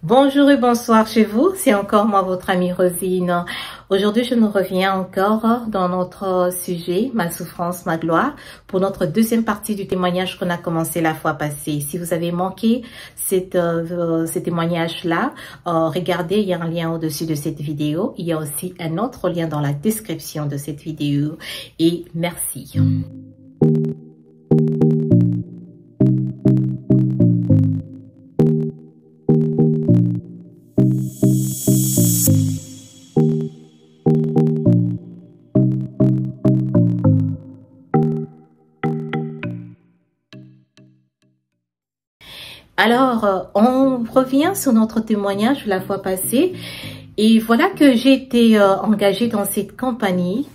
Bonjour et bonsoir chez vous, c'est encore moi votre amie Rosine. Aujourd'hui je nous reviens encore dans notre sujet, ma souffrance, ma gloire, pour notre deuxième partie du témoignage qu'on a commencé la fois passée. Si vous avez manqué ce témoignage-là, regardez, il y a un lien au-dessus de cette vidéo. Il y a aussi un autre lien dans la description de cette vidéo. Et merci. Alors, on revient sur notre témoignage la fois passée. Et voilà que j'ai été engagée dans cette compagnie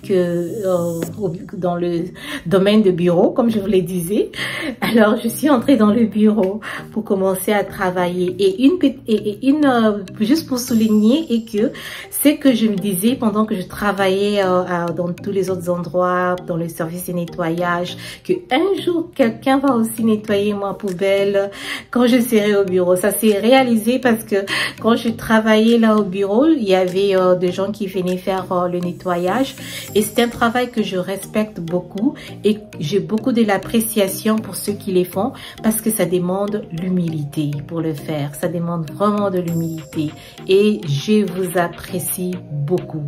dans le domaine de bureau, comme je vous le disais. Alors, je suis entrée dans le bureau pour commencer à travailler. Juste pour souligner, et que c'est que je me disais pendant que je travaillais dans tous les autres endroits, dans le service de nettoyage, que un jour, quelqu'un va aussi nettoyer ma poubelle quand je serai au bureau. Ça s'est réalisé parce que quand je travaillais là au bureau, il y avait des gens qui venaient faire le nettoyage et c'est un travail que je respecte beaucoup et j'ai beaucoup de l'appréciation pour ceux qui les font parce que ça demande l'humilité pour le faire. Ça demande vraiment de l'humilité et je vous apprécie beaucoup.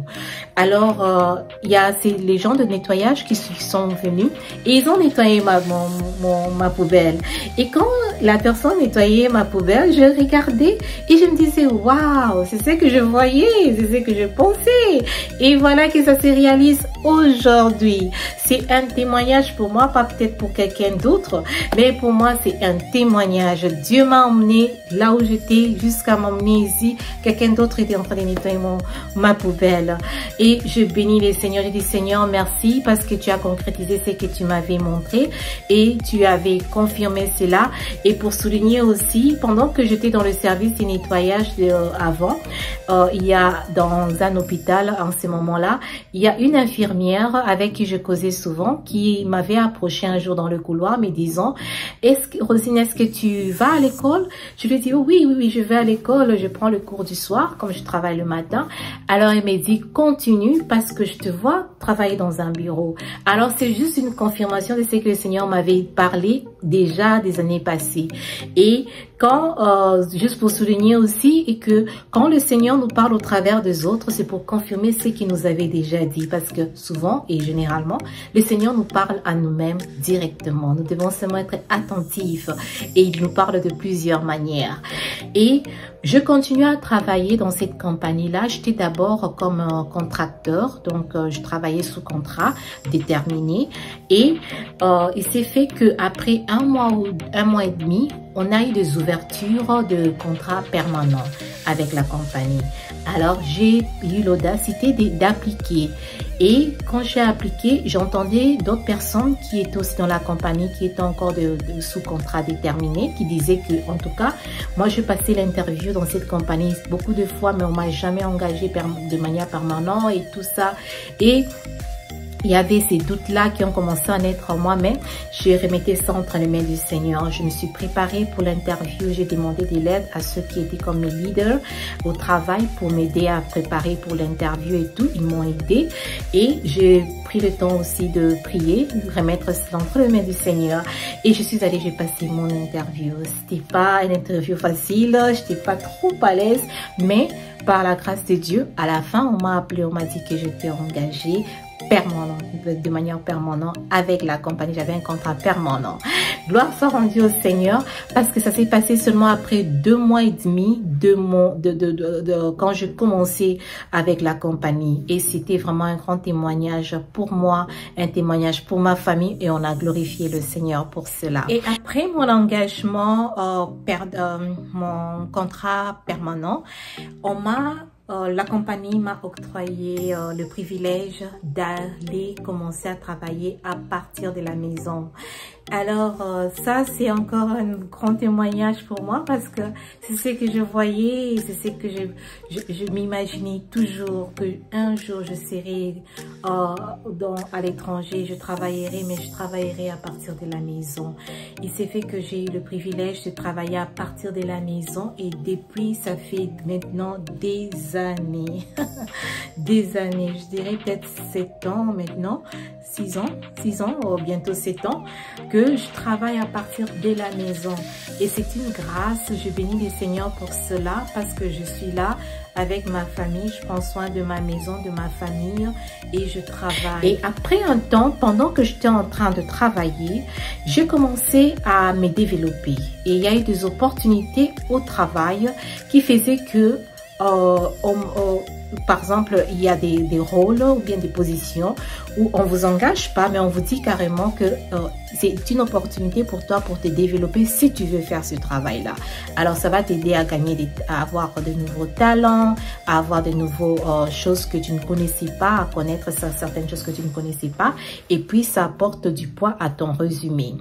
Alors, il y a les gens de nettoyage qui sont venus et ils ont nettoyé ma poubelle. Et quand la personne nettoyait ma poubelle, je regardais et je me disais, waouh, c'est ce que je voyais, c'est ce que je pensais. Et voilà que ça se réalise aujourd'hui. C'est un témoignage pour moi, pas peut-être pour quelqu'un d'autre, mais pour moi, c'est un témoignage. Dieu m'a emmené là où j'étais jusqu'à m'emmener ici. Quelqu'un d'autre était en train de nettoyer ma poubelle. Et je bénis les Seigneurs. Je dis, Seigneur, merci parce que tu as concrétisé ce que tu m'avais montré et tu avais confirmé cela. Et pour souligner aussi, pendant que j'étais dans le service de nettoyage avant, il y a dans un hôpital en ce moment-là, il y a une infirmière avec qui je causais souvent qui m'avait approché un jour dans le couloir me disant, Rosine, est-ce que tu vas à l'école? Je lui ai dit, oui, je vais à l'école, je prends le cours du soir comme je travaille le matin. Alors elle m'a dit, continue parce que je te vois travailler dans un bureau. Alors c'est juste une confirmation de ce que le Seigneur m'avait parlé déjà des années passées. Et juste pour souligner aussi, et que quand le Seigneur nous parle au travers des autres, c'est pour confirmer ce qu'il nous avait déjà dit. Parce que souvent et généralement, le Seigneur nous parle à nous-mêmes directement. Nous devons seulement être attentifs et il nous parle de plusieurs manières. Et je continue à travailler dans cette compagnie-là. J'étais d'abord comme contracteur, donc je travaillais sous contrat déterminé. Et il s'est fait qu'après un mois et demi, on a eu des ouvertures de contrats permanents avec la compagnie. Alors, j'ai eu l'audacité d'appliquer. Et quand j'ai appliqué, j'entendais d'autres personnes qui étaient aussi dans la compagnie, qui étaient encore sous contrat déterminé, qui disaient que, en tout cas, moi, je passais l'interview dans cette compagnie beaucoup de fois, mais on m'a jamais engagé de manière permanente et tout ça. Et il y avait ces doutes-là qui ont commencé à naître en moi, mais je remettais ça entre les mains du Seigneur. Je me suis préparée pour l'interview. J'ai demandé de l'aide à ceux qui étaient comme mes leaders au travail pour m'aider à préparer pour l'interview et tout. Ils m'ont aidé et j'ai pris le temps aussi de prier, de remettre cela entre les mains du Seigneur. Et je suis allée, j'ai passé mon interview. C'était pas une interview facile, j'étais pas trop à l'aise, mais par la grâce de Dieu, à la fin, on m'a appelé, on m'a dit que j'étais engagée de manière permanente avec la compagnie. J'avais un contrat permanent. Gloire soit rendue au Seigneur parce que ça s'est passé seulement après 2 mois et demi quand je commençais avec la compagnie. Et c'était vraiment un grand témoignage pour moi, un témoignage pour ma famille et on a glorifié le Seigneur pour cela. Et après mon engagement, mon contrat permanent, on m'a la compagnie m'a octroyé le privilège d'aller commencer à travailler à partir de la maison. Alors ça, c'est encore un grand témoignage pour moi parce que c'est ce que je voyais et c'est ce que je m'imaginais toujours, que un jour je serai à l'étranger, je travaillerai, mais je travaillerai à partir de la maison. Il s'est fait que j'ai eu le privilège de travailler à partir de la maison et depuis, ça fait maintenant des années, des années, je dirais peut-être 7 ans maintenant, 6 ans, bientôt 7 ans, que je travaille à partir de la maison. Et c'est une grâce, je bénis le Seigneur pour cela, parce que je suis là avec ma famille, je prends soin de ma maison, de ma famille et je travaille. Et après un temps, pendant que j'étais en train de travailler, j'ai commencé à me développer. Et il y a eu des opportunités au travail qui faisaient que par exemple, il y a des rôles ou bien des positions où on vous engage pas, mais on vous dit carrément que c'est une opportunité pour toi pour te développer si tu veux faire ce travail-là. Alors, ça va t'aider à gagner, à avoir de nouveaux talents, à avoir de nouvelles choses que tu ne connaissais pas, à connaître certaines choses que tu ne connaissais pas. Et puis, ça apporte du poids à ton résumé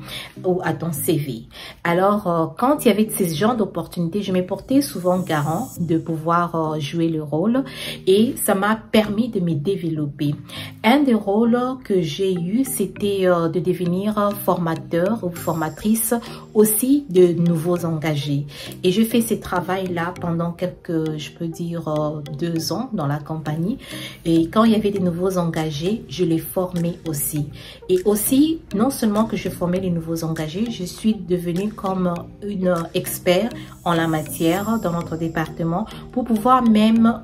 ou à ton CV. Alors, quand il y avait ce genre d'opportunités, je me portais souvent garant de pouvoir jouer le rôle. Et ça m'a permis de me développer. Un des rôles que j'ai eu, c'était de devenir formateur ou formatrice aussi de nouveaux engagés. Et je fais ce travail-là pendant je peux dire 2 ans dans la compagnie. Et quand il y avait des nouveaux engagés, je les formais aussi. Et aussi, non seulement que je formais les nouveaux engagés, je suis devenue comme une expert en la matière dans notre département pour pouvoir même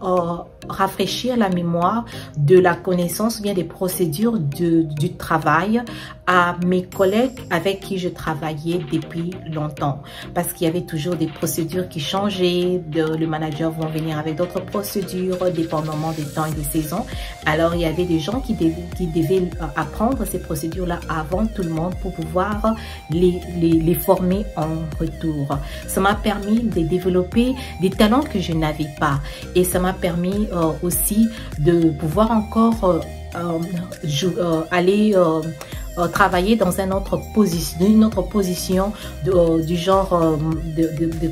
rafraîchir la mémoire de la connaissance ou bien des procédures du travail à mes collègues avec qui je travaillais depuis longtemps. Parce qu'il y avait toujours des procédures qui changeaient, le manager vont venir avec d'autres procédures, dépendamment des temps et des saisons. Alors, il y avait des gens qui devaient apprendre ces procédures-là avant tout le monde pour pouvoir les former en retour. Ça m'a permis de développer des talents que je n'avais pas. Et ça m'a permis aussi de pouvoir encore aller travailler dans une autre position du genre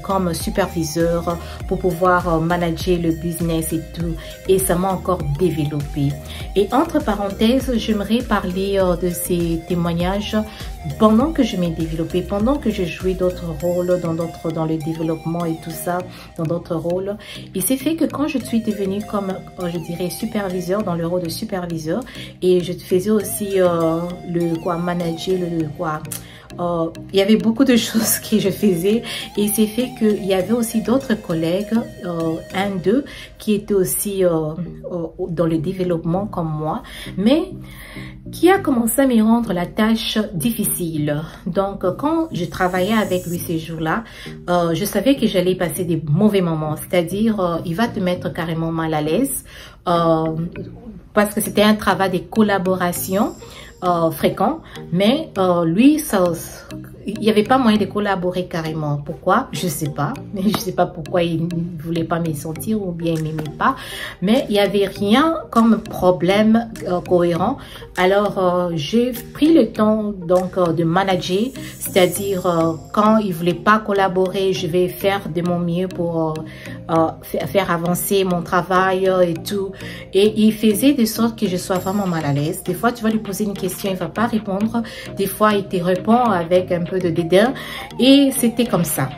comme superviseur pour pouvoir manager le business et tout. Et ça m'a encore développé. Et entre parenthèses, j'aimerais parler de ces témoignages pendant que je m'ai développée, pendant que je jouais d'autres rôles dans le développement et tout ça, dans d'autres rôles. Il s'est fait que quand je suis devenue comme, je dirais, superviseur, dans le rôle de superviseur, et je faisais aussi manager, il y avait beaucoup de choses que je faisais et c'est fait qu'il y avait aussi d'autres collègues, d'eux, qui étaient aussi dans le développement comme moi, mais qui a commencé à me rendre la tâche difficile. Donc, quand je travaillais avec lui ces jours-là, je savais que j'allais passer des mauvais moments, c'est-à-dire il va te mettre carrément mal à l'aise parce que c'était un travail de collaboration fréquent, mais lui, il n'y avait pas moyen de collaborer carrément. Pourquoi? Je sais pas. Mais je sais pas pourquoi il ne voulait pas me sentir ou bien il m'aimait pas. Mais il n'y avait rien comme problème cohérent. Alors, j'ai pris le temps donc de manager, c'est-à-dire quand il voulait pas collaborer, je vais faire de mon mieux pour faire avancer mon travail et tout. Et il faisait de sorte que je sois vraiment mal à l'aise. Des fois, tu vas lui poser une question, il va pas répondre. Des fois, il te répond avec un peu de dédain. Et c'était comme ça.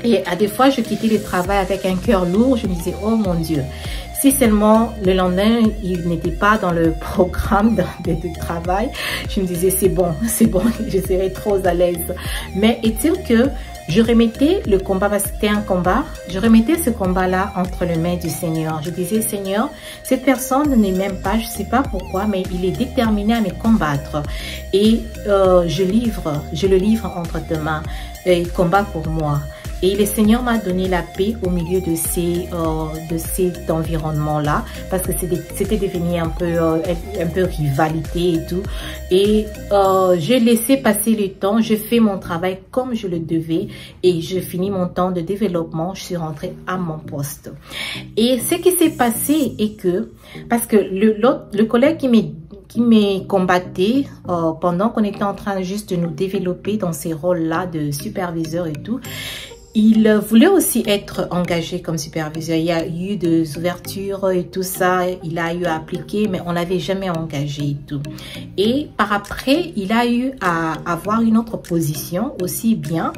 Et à des fois, je quittais le travail avec un cœur lourd. Je me disais, oh mon Dieu. Si seulement le lendemain, il n'était pas dans le programme de travail, je me disais, c'est bon, je serais trop à l'aise. Mais est-il que je remettais le combat, parce que c'était un combat, je remettais ce combat-là entre les mains du Seigneur. Je disais, Seigneur, cette personne ne m'aime pas, je ne sais pas pourquoi, mais il est déterminé à me combattre. Et je le livre entre tes mains, et il combat pour moi. Et le Seigneur m'a donné la paix au milieu de cet environnement-là, parce que c'était devenu un peu rivalité et tout. Et j'ai laissé passer le temps, je fais mon travail comme je le devais et je finis mon temps de développement, je suis rentrée à mon poste. Et ce qui s'est passé est que, parce que le collègue qui m'est combatté pendant qu'on était en train juste de nous développer dans ces rôles-là de superviseur et tout, il voulait aussi être engagé comme superviseur. Il y a eu des ouvertures et tout ça. Il a eu à appliquer, mais on l'avait jamais engagé et tout. Et par après, il a eu à avoir une autre position aussi bien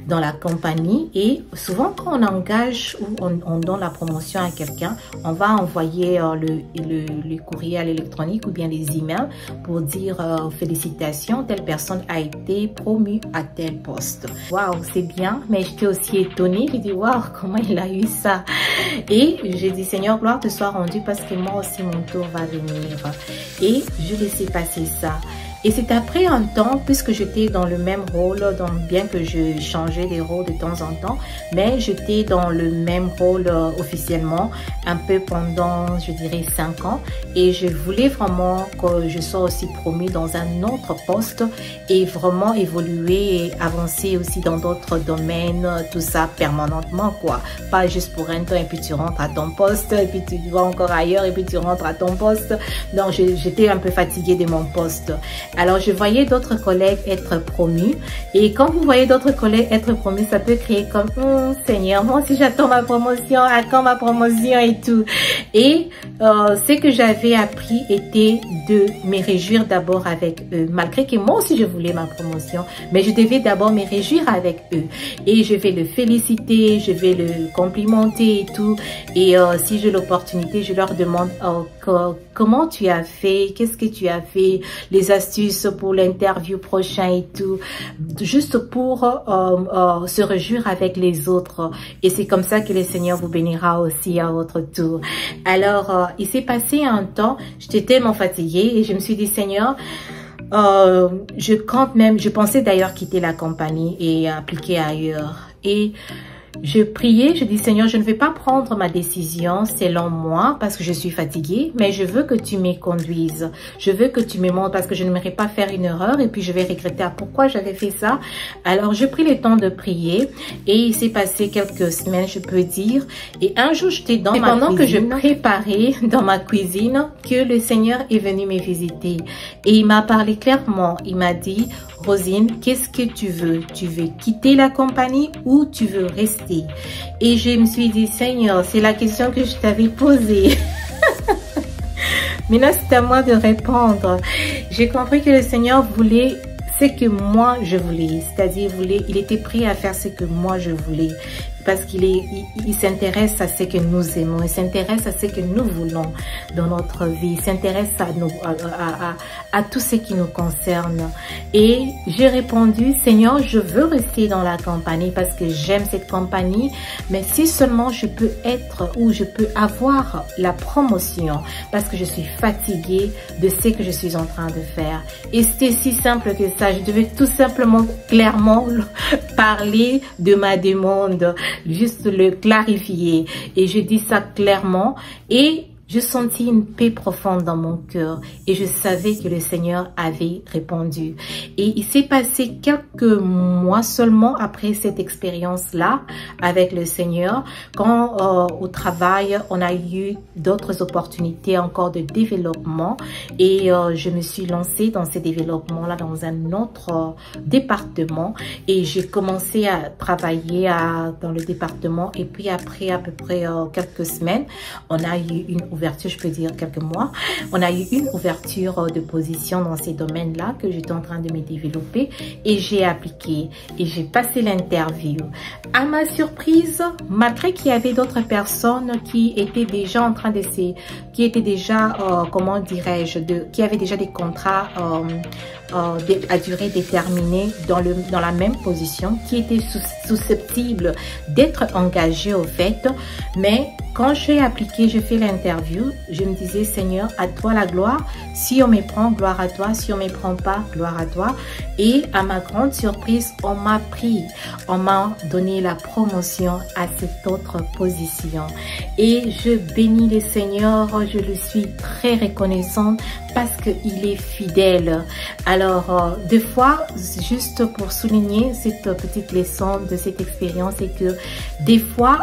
dans la compagnie. Et souvent, quand on engage ou on donne la promotion à quelqu'un, on va envoyer le courrier à l'électronique ou bien les emails pour dire félicitations, telle personne a été promue à tel poste. Waouh, c'est bien, mais j'étais aussi étonnée, j'ai dit waouh, comment il a eu ça. Et j'ai dit Seigneur, gloire te soit rendue parce que moi aussi mon tour va venir. Et je laissais passer ça. Et c'est après un temps, puisque j'étais dans le même rôle, bien que je changeais les rôles de temps en temps, mais j'étais dans le même rôle officiellement un peu pendant, je dirais, 5 ans. Et je voulais vraiment que je sois aussi promue dans un autre poste et vraiment évoluer et avancer aussi dans d'autres domaines, tout ça permanentement, quoi. Pas juste pour un temps et puis tu rentres à ton poste et puis tu vas encore ailleurs et puis tu rentres à ton poste. Donc j'étais un peu fatiguée de mon poste. Alors, je voyais d'autres collègues être promus. Et quand vous voyez d'autres collègues être promus, ça peut créer comme, Seigneur, moi aussi j'attends ma promotion, à quand ma promotion et tout. Et ce que j'avais appris était de me réjouir d'abord avec eux. Malgré que moi aussi je voulais ma promotion, mais je devais d'abord me réjouir avec eux. Et je vais le féliciter, je vais le complimenter et tout. Et si j'ai l'opportunité, je leur demande comment tu as fait, qu'est-ce que tu as fait, les astuces pour l'interview prochain et tout, juste pour se réjouir avec les autres. Et c'est comme ça que le Seigneur vous bénira aussi à votre tour. Alors, il s'est passé un temps, j'étais tellement fatiguée et je me suis dit, Seigneur, je compte même, je pensais d'ailleurs quitter la compagnie et appliquer ailleurs. Et je priais, je dis Seigneur, je ne vais pas prendre ma décision selon moi parce que je suis fatiguée, mais je veux que tu me conduises. Je veux que tu me montres parce que je n'aimerais pas faire une erreur et puis je vais regretter à pourquoi j'avais fait ça. Alors, je pris le temps de prier et il s'est passé quelques semaines, je peux dire. Et un jour, j'étais dans ma cuisine. Pendant que je préparais dans ma cuisine, que le Seigneur est venu me visiter. Et il m'a parlé clairement. Il m'a dit, Rosine, qu'est-ce que tu veux? Tu veux quitter la compagnie ou tu veux rester? Et je me suis dit, Seigneur, c'est la question que je t'avais posée. Mais là, c'est à moi de répondre. J'ai compris que le Seigneur voulait ce que moi je voulais. C'est-à-dire, il était prêt à faire ce que moi je voulais. Parce qu'il s'intéresse à ce que nous aimons, il s'intéresse à ce que nous voulons dans notre vie, il s'intéresse à tout ce qui nous concerne. Et j'ai répondu, Seigneur, je veux rester dans la compagnie parce que j'aime cette compagnie, mais si seulement je peux être ou je peux avoir la promotion parce que je suis fatiguée de ce que je suis en train de faire. Et c'était si simple que ça, je devais tout simplement clairement parler de ma demande, juste le clarifier. Et je dis ça clairement et je sentis une paix profonde dans mon cœur et je savais que le Seigneur avait répondu. Et il s'est passé quelques mois seulement après cette expérience-là avec le Seigneur, quand au travail, on a eu d'autres opportunités encore de développement et je me suis lancée dans ces développements-là dans un autre département et j'ai commencé à travailler dans le département et puis après à peu près quelques semaines, on a eu une ouverture, je peux dire quelques mois, on a eu une ouverture de position dans ces domaines-là que j'étais en train de me développer et j'ai appliqué et j'ai passé l'interview. À ma surprise, malgré qu'il y avait d'autres personnes qui étaient déjà en train de qui étaient déjà, comment dirais-je, qui avaient déjà des contrats à durée déterminée dans la même position, qui étaient susceptibles d'être engagés au fait, mais quand j'ai appliqué, j'ai fait l'interview, je me disais, Seigneur, à toi la gloire. Si on me prend, gloire à toi. Si on me prend pas, gloire à toi. Et à ma grande surprise, on m'a pris. On m'a donné la promotion à cette autre position. Et je bénis le Seigneur. Je lui suis très reconnaissante parce qu'il est fidèle. Alors, des fois, juste pour souligner cette petite leçon de cette expérience, c'est que des fois,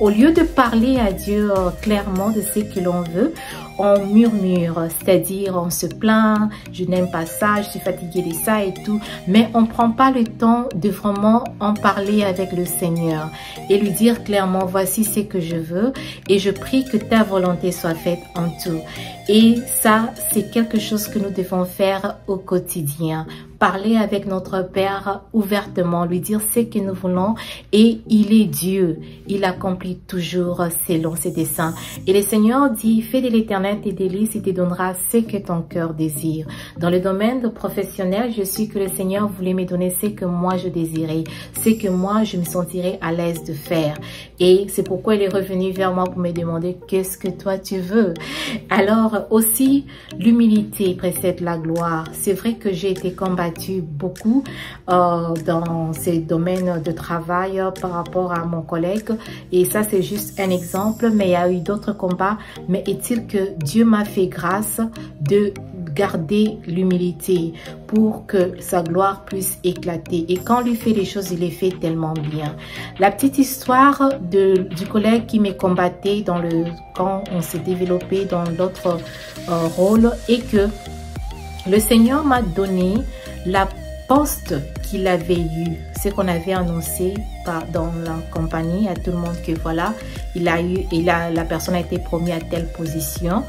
au lieu de parler à Dieu clairement de ce que l'on veut, on murmure, c'est-à-dire on se plaint, je n'aime pas ça, je suis fatiguée de ça et tout, mais on prend pas le temps de vraiment en parler avec le Seigneur et lui dire clairement, voici ce que je veux et je prie que ta volonté soit faite en tout. Et ça, c'est quelque chose que nous devons faire au quotidien. Parler avec notre Père ouvertement, lui dire ce que nous voulons et il est Dieu. Il accomplit toujours selon ses desseins. Et le Seigneur dit, fais de l'Éternel tes délices, il te donnera ce que ton cœur désire. Dans le domaine professionnel, je suis que le Seigneur voulait me donner ce que moi je désirais, ce que moi je me sentirais à l'aise de faire. Et c'est pourquoi il est revenu vers moi pour me demander qu'est-ce que toi tu veux. Alors aussi, l'humilité précède la gloire. C'est vrai que j'ai été combattue beaucoup dans ces domaines de travail par rapport à mon collègue. Et ça, c'est juste un exemple, mais il y a eu d'autres combats. Mais est-il que Dieu m'a fait grâce de garder l'humilité pour que sa gloire puisse éclater. Et quand on lui fait les choses, il les fait tellement bien. La petite histoire du collègue qui me combattait quand on s'est développé dans l'autre rôle et que le Seigneur m'a donné la poste qu'il avait eu, ce qu'on avait annoncé dans la compagnie à tout le monde que voilà, la personne a été promue à telle position.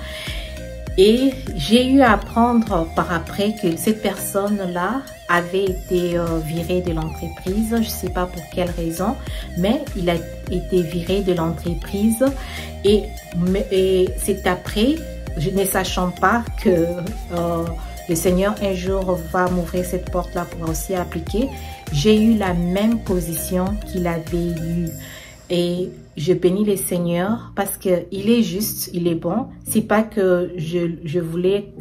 Et j'ai eu à apprendre par après que cette personne-là avait été virée de l'entreprise. Je ne sais pas pour quelle raison, mais il a été viré de l'entreprise. Et c'est après, je ne sachant pas que le Seigneur un jour va m'ouvrir cette porte-là pour aussi appliquer, j'ai eu la même position qu'il avait eue. Et je bénis le Seigneur parce que il est juste, il est bon. C'est pas que je voulais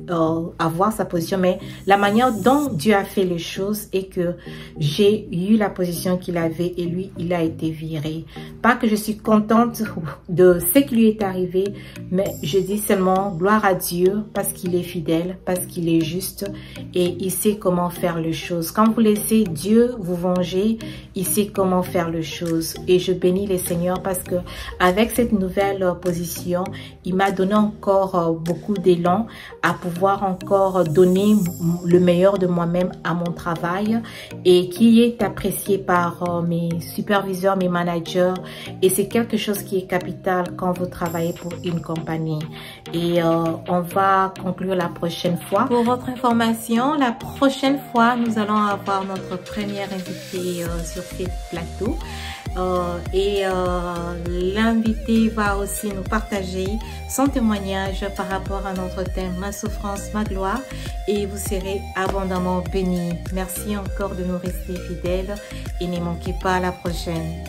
avoir sa position, mais la manière dont Dieu a fait les choses et que j'ai eu la position qu'il avait et lui, il a été viré. Pas que je suis contente de ce qui lui est arrivé, mais je dis seulement gloire à Dieu parce qu'il est fidèle, parce qu'il est juste et il sait comment faire les choses. Quand vous laissez Dieu vous venger, il sait comment faire les choses. Et je bénis le Seigneur parce que avec cette nouvelle position, il m'a donné encore beaucoup d'élan à pouvoir encore donner le meilleur de moi-même à mon travail et qui est apprécié par mes superviseurs, mes managers. Et c'est quelque chose qui est capital quand vous travaillez pour une compagnie. Et on va conclure la prochaine fois. Pour votre information, la prochaine fois, nous allons avoir notre première invitée sur ce plateau. L'invité va aussi nous partager son témoignage par rapport à notre thème Ma souffrance, ma gloire et vous serez abondamment bénis. Merci encore de nous rester fidèles et ne manquez pas à la prochaine.